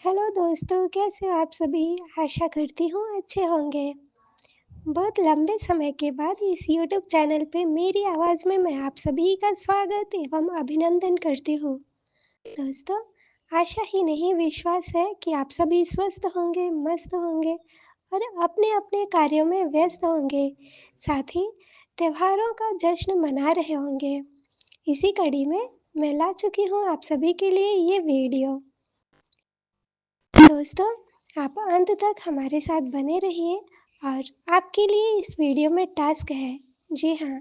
Hello दोस्तों, कैसे हो आप सभी? आशा करती हूँ अच्छे होंगे। बहुत लंबे समय के बाद इस यूट्यूब चैनल पे मेरी आवाज़ में मैं आप सभी का स्वागत एवं अभिनंदन करती हूँ। दोस्तों, आशा ही नहीं विश्वास है कि आप सभी स्वस्थ होंगे, मस्त होंगे और अपने-अपने कार्यों में व्यस्त होंगे। साथ ही त्योहारों का जश्न मना रहे होंगे। इसी कड़ी में मैं ला चुकी हूँ आप सभी के लिए ये वीडियो। दोस्तों, आप अंत तक हमारे साथ बने रहिए और आपके लिए इस वीडियो में टास्क है। जी हाँ,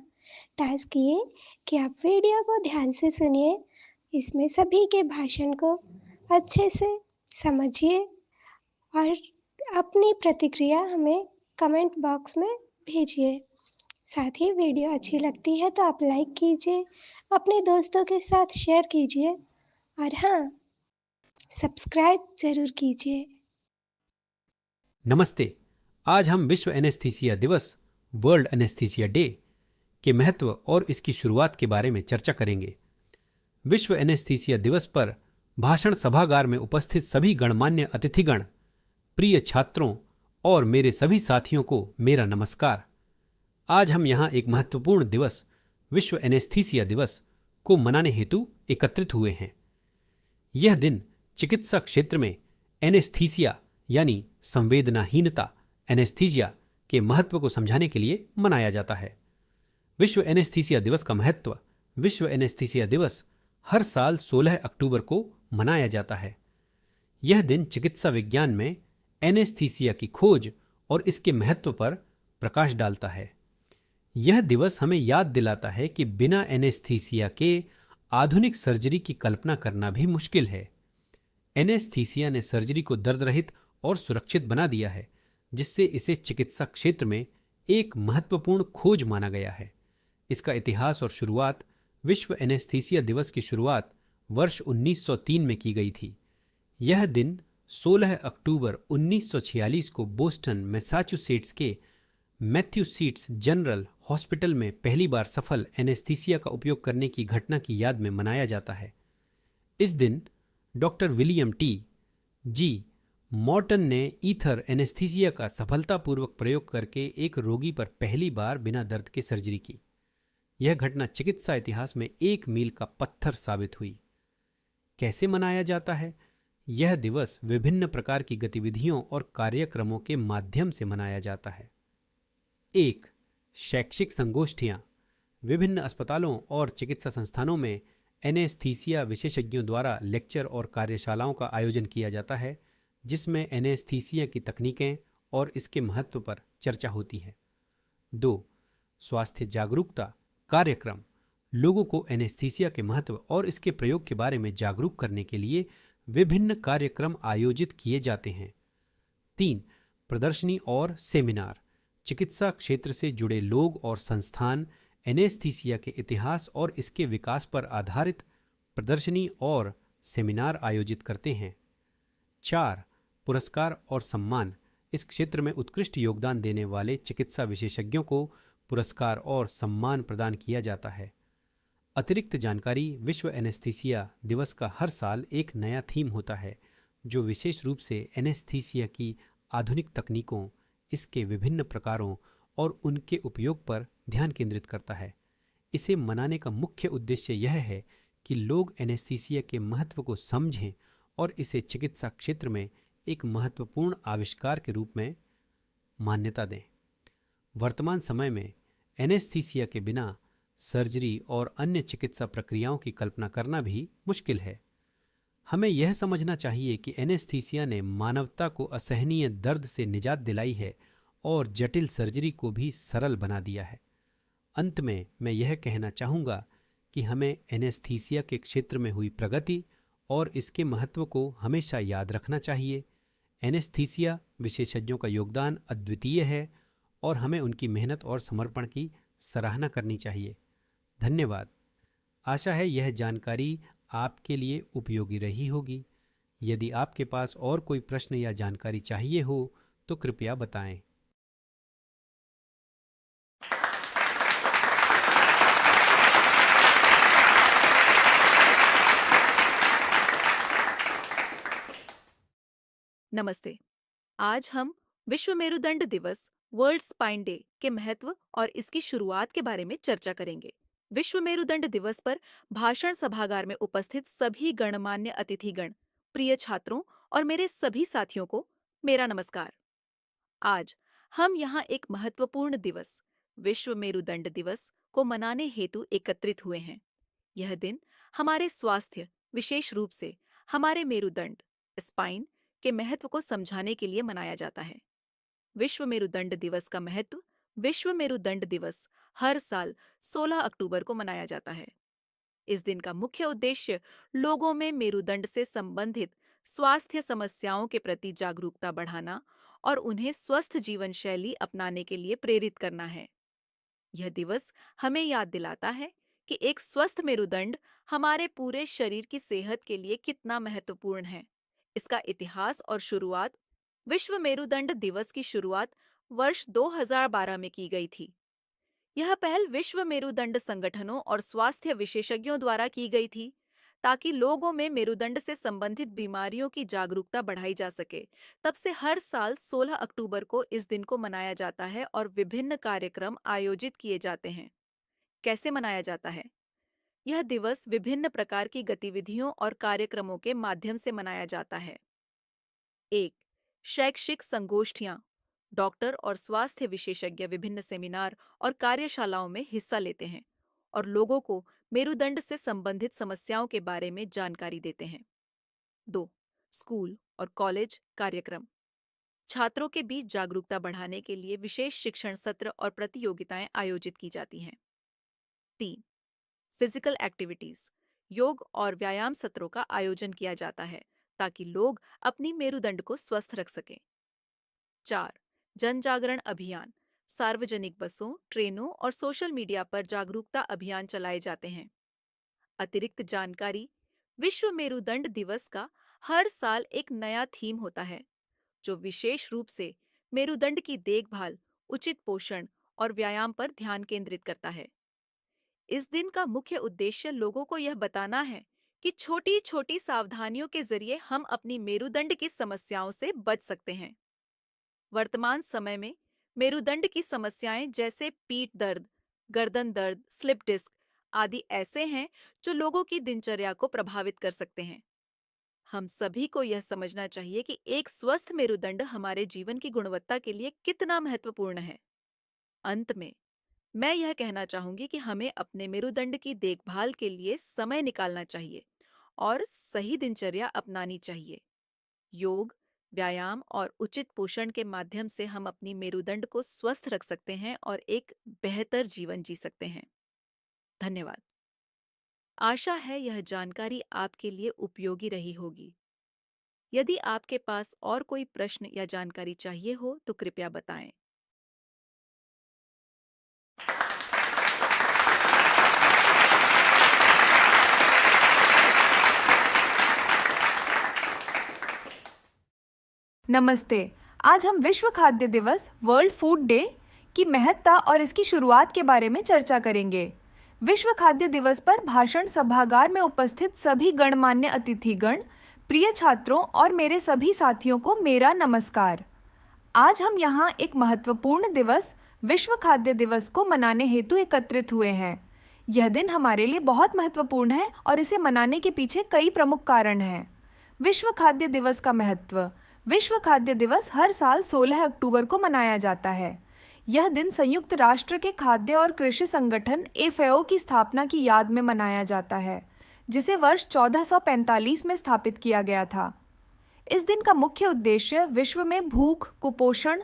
टास्क ये कि आप वीडियो को ध्यान से सुनिए, इसमें सभी के भाषण को अच्छे से समझिए और अपनी प्रतिक्रिया हमें कमेंट बॉक्स में भेजिए। साथ ही वीडियो अच्छी लगती है तो आप लाइक कीजिए, अपने दोस्तों के साथ शेयर कीजिए और हाँ, सब्सक्राइब ज़रूर कीजिए। नमस्ते। आज हम विश्व एनेस्थीसिया दिवस वर्ल्ड एनेस्थीसिया डे के महत्व और इसकी शुरुआत के बारे में चर्चा करेंगे। विश्व एनेस्थीसिया दिवस पर भाषण सभागार में उपस्थित सभी गणमान्य अतिथिगण, प्रिय छात्रों और मेरे सभी साथियों को मेरा नमस्कार। आज हम यहाँ एक महत्वपूर्ण दिवस विश्व एनेस्थीसिया दिवस को मनाने हेतु एकत्रित हुए हैं। यह दिन चिकित्सा क्षेत्र में एनेस्थीसिया यानी संवेदनाहीनता एनेस्थीसिया के महत्व को समझाने के लिए मनाया जाता है। विश्व एनेस्थीसिया दिवस का महत्व। विश्व एनेस्थीसिया दिवस हर साल 16 अक्टूबर को मनाया जाता है। यह दिन चिकित्सा विज्ञान में एनेस्थीसिया की खोज और इसके महत्व पर प्रकाश डालता है। यह दिवस हमें याद दिलाता है कि बिना एनेस्थीसिया के आधुनिक सर्जरी की कल्पना करना भी मुश्किल है। एनेस्थीसिया ने सर्जरी को दर्द रहित और सुरक्षित बना दिया है, जिससे इसे चिकित्सा क्षेत्र में एक महत्वपूर्ण खोज माना गया है। इसका इतिहास और शुरुआत। विश्व एनेस्थीसिया दिवस की शुरुआत वर्ष 1903 में की गई थी। यह दिन 16 अक्टूबर 1946 को बोस्टन, मैसाचुसेट्स के मैथ्यूसीट्स जनरल हॉस्पिटल में पहली बार सफल एनेस्थीसिया का उपयोग करने की घटना की याद में मनाया जाता है। इस दिन doctor William T G Morton ने ईथर एनेस्थीसिया का सफलतापूर्वक प्रयोग करके एक रोगी पर पहली बार बिना दर्द के सर्जरी की। यह घटना चिकित्सा इतिहास में एक मील का पत्थर साबित हुई। कैसे मनाया जाता है? यह दिवस विभिन्न प्रकार की गतिविधियों और कार्यक्रमों के माध्यम से मनाया जाता है। 1. शैक्षिक संगोष्ठियां। विभिन्न अस्पतालों और चिकित्सा संस्थानों में एनेस्थीसिया विशेषज्ञों द्वारा लेक्चर और कार्यशालाओं का आयोजन किया जाता है, जिसमें एनेस्थीसिया की तकनीकें और इसके महत्व पर चर्चा होती है। 2. स्वास्थ्य जागरूकता कार्यक्रम। लोगों को एनेस्थीसिया के महत्व और इसके प्रयोग के बारे में जागरूक करने के लिए विभिन्न कार्यक्रम आयोजित किए जाते हैं। 3. प्रदर्शनी और सेमिनार। चिकित्सा क्षेत्र से जुड़े लोग और संस्थान एनेस्थीसिया के इतिहास और इसके विकास पर आधारित प्रदर्शनी और सेमिनार आयोजित करते हैं। 4. पुरस्कार और सम्मान। इस क्षेत्र में उत्कृष्ट योगदान देने वाले चिकित्सा विशेषज्ञों को पुरस्कार और सम्मान प्रदान किया जाता है। अतिरिक्त जानकारी। विश्व एनेस्थीसिया दिवस का हर साल एक नया थीम होता है, जो विशेष रूप से एनेस्थीसिया की आधुनिक तकनीकों, इसके विभिन्न प्रकारों और उनके उपयोग पर ध्यान केंद्रित करता है। इसे मनाने का मुख्य उद्देश्य यह है कि लोग एनेस्थीसिया के महत्व को समझें और इसे चिकित्सा क्षेत्र में एक महत्वपूर्ण आविष्कार के रूप में मान्यता दें। वर्तमान समय में एनेस्थीसिया के बिना सर्जरी और अन्य चिकित्सा प्रक्रियाओं की कल्पना करना भी मुश्किल है। हमें यह समझना चाहिए कि एनेस्थीसिया ने मानवता को असहनीय दर्द से निजात दिलाई है और जटिल सर्जरी को भी सरल बना दिया है। अंत में मैं यह कहना चाहूँगा कि हमें एनेस्थीसिया के क्षेत्र में हुई प्रगति और इसके महत्व को हमेशा याद रखना चाहिए। एनेस्थीसिया विशेषज्ञों का योगदान अद्वितीय है और हमें उनकी मेहनत और समर्पण की सराहना करनी चाहिए। धन्यवाद। आशा है यह जानकारी आपके लिए उपयोगी रही होगी। यदि आपके पास और कोई प्रश्न या जानकारी चाहिए हो तो कृपया बताएं। नमस्ते। आज हम विश्व मेरुदंड दिवस वर्ल्ड स्पाइन डे के महत्व और इसकी शुरुआत के बारे में चर्चा करेंगे। विश्व मेरुदंड दिवस पर भाषण सभागार में उपस्थित सभी गणमान्य अतिथिगण, प्रिय छात्रों और मेरे सभी साथियों को मेरा नमस्कार। आज हम यहाँ एक महत्वपूर्ण दिवस, विश्व मेरुदंड दिवस को मनाने हेतु एकत्रित हुए हैं। यह दिन हमारे स्वास्थ्य, विशेष रूप से हमारे मेरुदंड स्पाइन के महत्व को समझाने के लिए मनाया जाता है। विश्व मेरुदंड दिवस का महत्व। विश्व मेरुदंड दिवस हर साल 16 अक्टूबर को मनाया जाता है। इस दिन का मुख्य उद्देश्य लोगों में मेरुदंड से संबंधित स्वास्थ्य समस्याओं के प्रति जागरूकता बढ़ाना और उन्हें स्वस्थ जीवन शैली अपनाने के लिए प्रेरित करना है। यह दिवस हमें याद दिलाता है कि एक स्वस्थ मेरुदंड हमारे पूरे शरीर की सेहत के लिए कितना महत्वपूर्ण है। इसका इतिहास और शुरुआत। विश्व मेरुदंड दिवस की शुरुआत वर्ष 2012 में की गई थी। यह पहल विश्व मेरुदंड संगठनों और स्वास्थ्य विशेषज्ञों द्वारा की गई थी ताकि लोगों में मेरुदंड से संबंधित बीमारियों की जागरूकता बढ़ाई जा सके। तब से हर साल 16 अक्टूबर को इस दिन को मनाया जाता है और विभिन्न कार्यक्रम आयोजित किए जाते हैं। कैसे मनाया जाता है? यह दिवस विभिन्न प्रकार की गतिविधियों और कार्यक्रमों के माध्यम से मनाया जाता है। 1. शैक्षिक संगोष्ठियां। डॉक्टर और स्वास्थ्य विशेषज्ञ विभिन्न सेमिनार और कार्यशालाओं में हिस्सा लेते हैं और लोगों को मेरुदंड से संबंधित समस्याओं के बारे में जानकारी देते हैं। 2. स्कूल और कॉलेज कार्यक्रम। छात्रों के बीच जागरूकता बढ़ाने के लिए विशेष शिक्षण सत्र और प्रतियोगिताएं आयोजित की जाती हैं। 3. Physical activities. योग और व्यायाम सत्रों का आयोजन किया जाता है ताकि लोग अपनी मेरुदंड को स्वस्थ रख सकें। 4. जन जागरण अभियान। सार्वजनिक बसों, ट्रेनों और सोशल मीडिया पर जागरूकता अभियान चलाए जाते हैं। अतिरिक्त जानकारी। विश्व मेरुदंड दिवस का हर साल एक नया थीम होता है जो विशेष रूप से मेरुदंड की देखभाल, उचित पोषण और व्यायाम पर ध्यान केंद्रित करता है। इस दिन का मुख्य उद्देश्य लोगों को यह बताना है कि छोटी छोटी सावधानियों के जरिए हम अपनी मेरुदंड की समस्याओं से बच सकते हैं। वर्तमान समय में मेरुदंड की समस्याएं जैसे पीठ दर्द, गर्दन दर्द, स्लिप डिस्क आदि ऐसे हैं जो लोगों की दिनचर्या को प्रभावित कर सकते हैं। हम सभी को यह समझना चाहिए कि एक स्वस्थ मेरुदंड हमारे जीवन की गुणवत्ता के लिए कितना महत्वपूर्ण है। अंत में मैं यह कहना चाहूंगी कि हमें अपने मेरुदंड की देखभाल के लिए समय निकालना चाहिए और सही दिनचर्या अपनानी चाहिए। योग, व्यायाम और उचित पोषण के माध्यम से हम अपनी मेरुदंड को स्वस्थ रख सकते हैं और एक बेहतर जीवन जी सकते हैं। धन्यवाद। आशा है यह जानकारी आपके लिए उपयोगी रही होगी। यदि आपके पास और कोई प्रश्न या जानकारी चाहिए हो तो कृपया बताएं। नमस्ते। आज हम विश्व खाद्य दिवस वर्ल्ड फूड डे की महत्ता और इसकी शुरुआत के बारे में चर्चा करेंगे। विश्व खाद्य दिवस पर भाषण सभागार में उपस्थित सभी गणमान्य अतिथिगण, प्रिय छात्रों और मेरे सभी साथियों को मेरा नमस्कार। आज हम यहाँ एक महत्वपूर्ण दिवस, विश्व खाद्य दिवस को मनाने हेतु एकत्रित हुए हैं। यह दिन हमारे लिए बहुत महत्वपूर्ण है और इसे मनाने के पीछे कई प्रमुख कारण हैं। विश्व खाद्य दिवस का महत्व। विश्व खाद्य दिवस हर साल 16 अक्टूबर को मनाया जाता है। यह दिन संयुक्त राष्ट्र के खाद्य और कृषि संगठन FAO की स्थापना की याद में मनाया जाता है, जिसे वर्ष 1445 में स्थापित किया गया था। इस दिन का मुख्य उद्देश्य विश्व में भूख, कुपोषण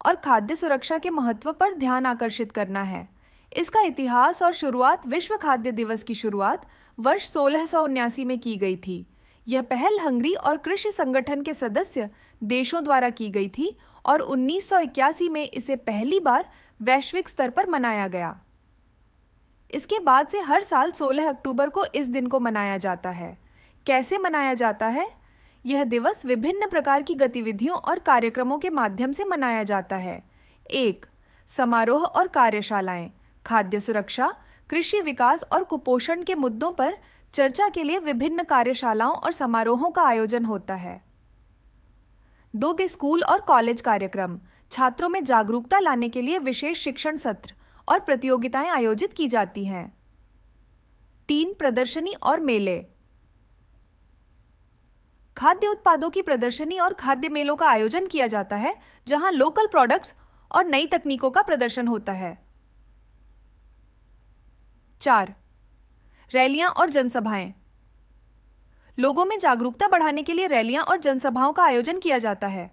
और खाद्य सुरक्षा के महत्व पर ध्यान आकर्षित करना है। इसका इतिहास और शुरुआत। विश्व खाद्य दिवस की शुरुआत वर्ष 1679 में की गई थी। यह पहल हंगरी और कृषि संगठन के सदस्य देशों द्वारा की गई थी और 1981 में इसे पहली बार वैश्विक स्तर पर मनाया गया। इसके बाद से हर साल 16 अक्टूबर को इस दिन को मनाया जाता है। कैसे मनाया जाता है? यह दिवस विभिन्न प्रकार की गतिविधियों और कार्यक्रमों के माध्यम से मनाया जाता है। 1. समारोह और कार्यशालाएं। खाद्य सुरक्षा, कृषि विकास और कुपोषण के मुद्दों पर चर्चा के लिए विभिन्न कार्यशालाओं और समारोहों का आयोजन होता है। 2 स्कूल और कॉलेज कार्यक्रम, छात्रों में जागरूकता लाने के लिए विशेष शिक्षण सत्र और प्रतियोगिताएं आयोजित की जाती हैं। 3 प्रदर्शनी और मेले। खाद्य उत्पादों की प्रदर्शनी और खाद्य मेलों का आयोजन किया जाता है, जहां लोकल प्रोडक्ट्स और नई तकनीकों का प्रदर्शन होता है। 4 रैलियां और जनसभाएं। लोगों में जागरूकता बढ़ाने के लिए रैलियां और जनसभाओं का आयोजन किया जाता है।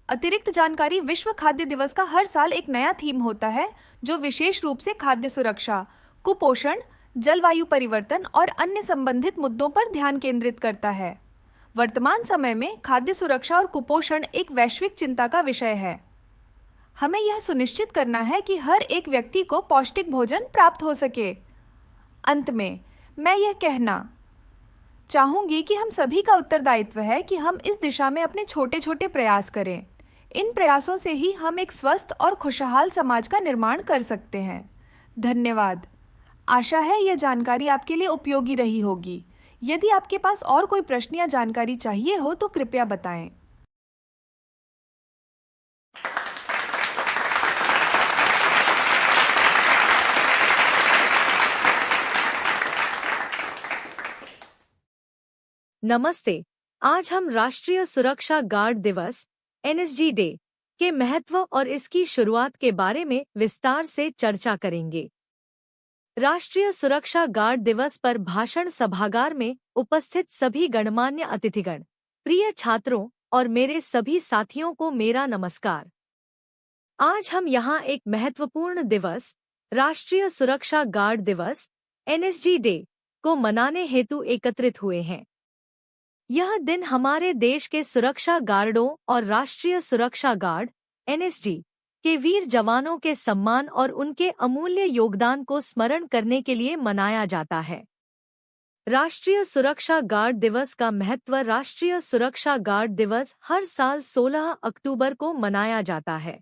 अतिरिक्त जानकारी। विश्व खाद्य दिवस का हर साल एक नया थीम होता है, जो विशेष रूप से खाद्य सुरक्षा, कुपोषण, जलवायु परिवर्तन और अन्य संबंधित मुद्दों पर ध्यान केंद्रित करता है। वर्तमान समय में खाद्य सुरक्षा और कुपोषण एक वैश्विक चिंता का विषय है। हमें यह सुनिश्चित करना है कि हर एक व्यक्ति को पौष्टिक भोजन प्राप्त हो सके। अंत में मैं यह कहना चाहूंगी कि हम सभी का उत्तरदायित्व है कि हम इस दिशा में अपने छोटे छोटे प्रयास करें। इन प्रयासों से ही हम एक स्वस्थ और खुशहाल समाज का निर्माण कर सकते हैं। धन्यवाद। आशा है यह जानकारी आपके लिए उपयोगी रही होगी। यदि आपके पास और कोई प्रश्न या जानकारी चाहिए हो तो कृपया बताएं। नमस्ते। आज हम राष्ट्रीय सुरक्षा गार्ड दिवस NSG डे के महत्व और इसकी शुरुआत के बारे में विस्तार से चर्चा करेंगे। राष्ट्रीय सुरक्षा गार्ड दिवस पर भाषण सभागार में उपस्थित सभी गणमान्य अतिथिगण, प्रिय छात्रों और मेरे सभी साथियों को मेरा नमस्कार। आज हम यहाँ एक महत्वपूर्ण दिवस, राष्ट्रीय सुरक्षा गार्ड दिवस NSG डे को मनाने हेतु एकत्रित हुए हैं। यह दिन हमारे देश के सुरक्षा गार्डों और राष्ट्रीय सुरक्षा गार्ड NSG के वीर जवानों के सम्मान और उनके अमूल्य योगदान को स्मरण करने के लिए मनाया जाता है। राष्ट्रीय सुरक्षा गार्ड दिवस का महत्व। राष्ट्रीय सुरक्षा गार्ड दिवस हर साल 16 अक्टूबर को मनाया जाता है।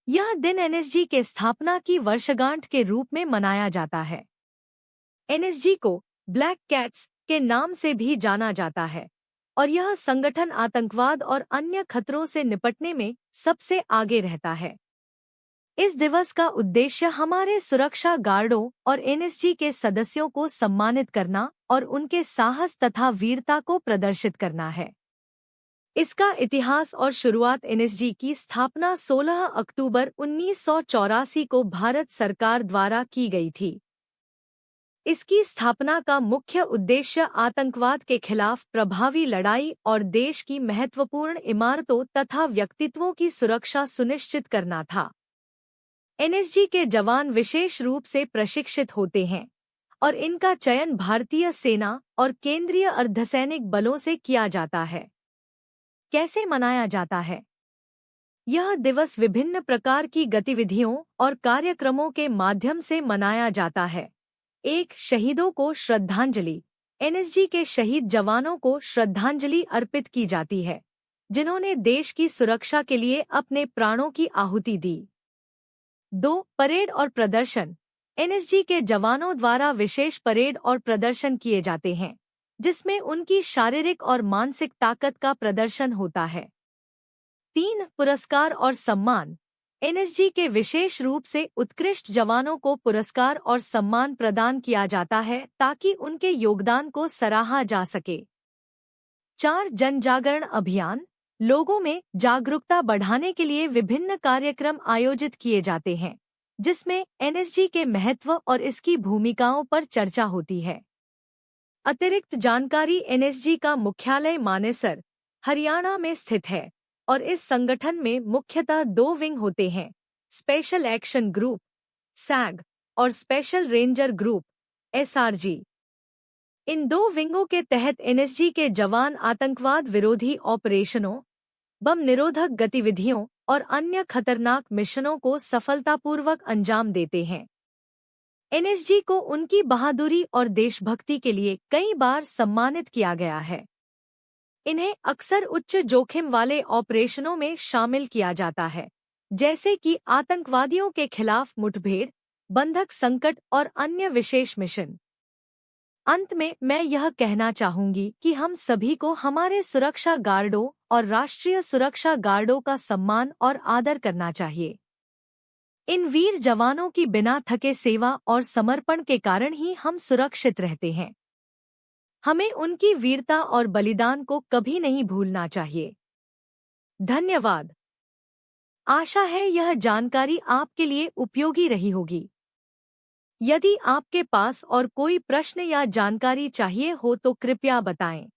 यह दिन NSG के स्थापना की वर्षगांठ के रूप में मनाया जाता है। NSG को ब्लैक कैट्स के नाम से भी जाना जाता है और यह संगठन आतंकवाद और अन्य खतरों से निपटने में सबसे आगे रहता है। इस दिवस का उद्देश्य हमारे सुरक्षा गार्डों और NSG के सदस्यों को सम्मानित करना और उनके साहस तथा वीरता को प्रदर्शित करना है। इसका इतिहास और शुरुआत। NSG की स्थापना 16 अक्टूबर 1984 को भारत सरकार द्वारा की गई थी। इसकी स्थापना का मुख्य उद्देश्य आतंकवाद के खिलाफ प्रभावी लड़ाई और देश की महत्वपूर्ण इमारतों तथा व्यक्तित्वों की सुरक्षा सुनिश्चित करना था। NSG के जवान विशेष रूप से प्रशिक्षित होते हैं और इनका चयन भारतीय सेना और केंद्रीय अर्धसैनिक बलों से किया जाता है। कैसे मनाया जाता है? यह दिवस विभिन्न प्रकार की गतिविधियों और कार्यक्रमों के माध्यम से मनाया जाता है। 1. शहीदों को श्रद्धांजलि। NSG के शहीद जवानों को श्रद्धांजलि अर्पित की जाती है, जिन्होंने देश की सुरक्षा के लिए अपने प्राणों की आहुति दी। 2. परेड और प्रदर्शन। NSG के जवानों द्वारा विशेष परेड और प्रदर्शन किए जाते हैं, जिसमें उनकी शारीरिक और मानसिक ताकत का प्रदर्शन होता है। 3. पुरस्कार और सम्मान। NSG के विशेष रूप से उत्कृष्ट जवानों को पुरस्कार और सम्मान प्रदान किया जाता है ताकि उनके योगदान को सराहा जा सके। 4. जन जागरण अभियान। लोगों में जागरूकता बढ़ाने के लिए विभिन्न कार्यक्रम आयोजित किए जाते हैं, जिसमें NSG के महत्व और इसकी भूमिकाओं पर चर्चा होती है। अतिरिक्त जानकारी। NSG का मुख्यालय मानेसर, हरियाणा में स्थित है और इस संगठन में मुख्यतः 2 विंग होते हैं, स्पेशल एक्शन ग्रुप SAG और स्पेशल रेंजर ग्रुप SRG। इन 2 विंगों के तहत NSG के जवान आतंकवाद विरोधी ऑपरेशनों, बम निरोधक गतिविधियों और अन्य खतरनाक मिशनों को सफलतापूर्वक अंजाम देते हैं। NSG को उनकी बहादुरी और देशभक्ति के लिए कई बार सम्मानित किया गया है। इन्हें अक्सर उच्च जोखिम वाले ऑपरेशनों में शामिल किया जाता है, जैसे कि आतंकवादियों के खिलाफ मुठभेड़, बंधक संकट और अन्य विशेष मिशन। अंत में मैं यह कहना चाहूंगी कि हम सभी को हमारे सुरक्षा गार्डों और राष्ट्रीय सुरक्षा गार्डों का सम्मान और आदर करना चाहिए। इन वीर जवानों की बिना थके सेवा और समर्पण के कारण ही हम सुरक्षित रहते हैं। हमें उनकी वीरता और बलिदान को कभी नहीं भूलना चाहिए। धन्यवाद। आशा है यह जानकारी आपके लिए उपयोगी रही होगी। यदि आपके पास और कोई प्रश्न या जानकारी चाहिए हो तो कृपया बताएं।